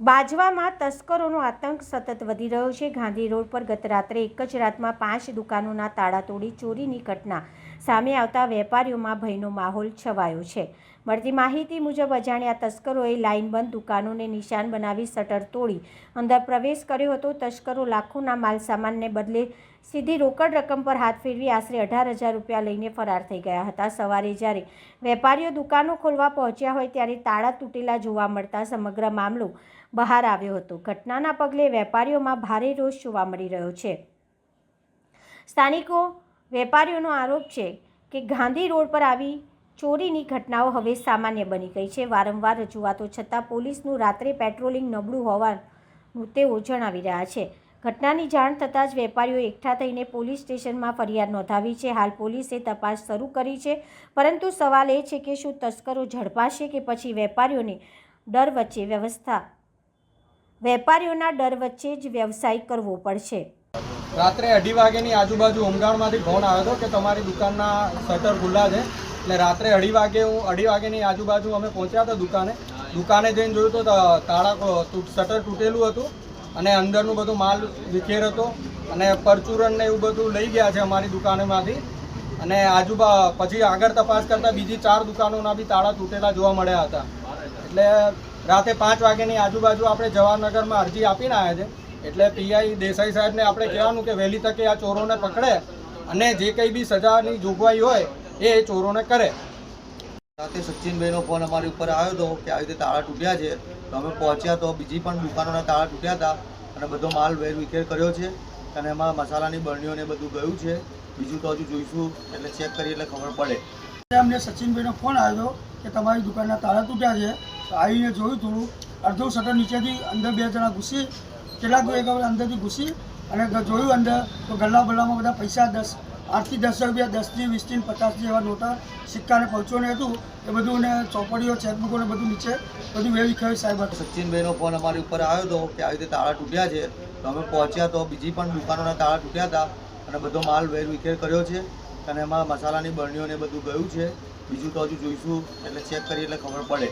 બાજવામાં તસ્કરોનો આતંક સતત વધી રહ્યો છે। ગાંધી રોડ પર ગત રાત્રે એક જ રાતમાં 5 દુકાનોના તાળા તોડી ચોરીની ઘટના સામે આવતા વેપારીઓમાં ભયનો માહોલ છવાયો છે। મળતી માહિતી મુજબ અજાણ્યા તસ્કરોએ લાઇનબંધ દુકાનોને નિશાન બનાવી શટર તોડી અંદર પ્રવેશ કર્યો હતો। તસ્કરો લાખોના માલ સામાનને બદલે સીધી રોકડ રકમ પર હાથ ફેરવી આશરે 18,000 રૂપિયા લઈને ફરાર થઈ ગયા હતા। સવારે જ્યારે વેપારીઓ દુકાનો ખોલવા પહોંચ્યા હોય ત્યારે તાળા તૂટેલા જોવા મળતા સમગ્ર મામલો બહાર આવ્યો હતો। ઘટનાના પગલે વેપારીઓમાં ભારે રોષ જોવા મળી રહ્યો છે। સ્થાનિકો વેપારીઓનો આરોપ છે કે ગાંધી રોડ પર આવી ચોરીની ઘટનાઓ હવે સામાન્ય બની ગઈ છે। વારંવાર રજૂઆતો છતાં પોલીસનું રાત્રે પેટ્રોલિંગ નબળું હોવાનું તેઓ જણાવી રહ્યા છે। ઘટનાની જાણ થતાં જ વેપારીઓ એકઠા થઈને પોલીસ સ્ટેશનમાં ફરિયાદ નોંધાવી છે। હાલ પોલીસે તપાસ શરૂ કરી છે, પરંતુ સવાલ એ છે કે શું તસ્કરો ઝડપાશે કે પછી વેપારીઓના ડર વચ્ચે જ વ્યવસાય કરવો પડશે। રાત્રે 2:30 વાગ્યાની આજુબાજુ હોમગાર્ડમાંથી ફોન આવ્યો હતો કે તમારી દુકાનના શટર ખુલ્લા છે। એટલે રાત્રે 2:30 વાગ્યાની આજુબાજુ અમે પહોંચ્યા હતા દુકાને જઈને જોયું તો શટર તૂટેલું હતું અને અંદરનું બધું માલ વિખેર હતો અને પરચુરણ ને એવું બધું લઈ ગયા છે અમારી દુકાનેમાંથી। અને પછી આગળ તપાસ કરતાં બીજી 4 દુકાનોના બી તાળા તૂટેલા જોવા મળ્યા હતા। એટલે રાતે 5 વાગ્યાની આજુબાજુ આપણે જવાહરનગરમાં અરજી આપીને આવ્યા છે। એટલે પીઆઈ દેસાઈ સાહેબને આપણે કહેવાનું કે વહેલી તકે આ ચોરોને પકડે અને જે કંઈ બી સજાની જોગવાઈ હોય એ ચોરોને કરે। રાતે સચિનભાઈનો ફોન અમારી ઉપર આવ્યો હતો કે આવી રીતે તાળા તૂટ્યા છે, તો અમે પહોંચ્યા તો બીજી પણ દુકાનોના તાળા તૂટ્યા હતા અને બધો માલ વેરવિખેર કર્યો છે અને એમાં મસાલાની બરણીઓને બધું ગયું છે। બીજું તો હજુ જોઈશું એટલે ચેક કરીએ એટલે ખબર પડે। અમને સચિનભાઈનો ફોન આવ્યો કે તમારી દુકાનના તાળા તૂટ્યા છે, તો આવીને જોયું થોડું અડધું શટર નીચેથી અંદર 2 જણા ઘૂસી કેટલાક એક અંદરથી ઘૂસી અને જોયું અંદર તો ગલ્લા બલ્લામાં બધા પૈસા 8 થી 10 રૂપિયા 10 થી 20 થી 50 જેવા નોટા સિક્કાને પહોંચવાનું હતું એ બધું ને ચોપડીઓ ચેકબુકોને બધું નીચે બધું વેરી ખાઈ સાહેબ હતા। સચિનભાઈનો ફોન અમારી ઉપર આવ્યો હતો કે આવી રીતે તાળા તૂટ્યા છે, તો અમે પહોંચ્યા તો બીજી પણ દુકાનોના તાળા તૂટ્યા હતા અને બધો માલ વેરવિખેર કર્યો છે અને એમાં મસાલાની બરણીઓને બધું ગયું છે। બીજું તો હજુ જોઈશું એટલે ચેક કરીએ એટલે ખબર પડે।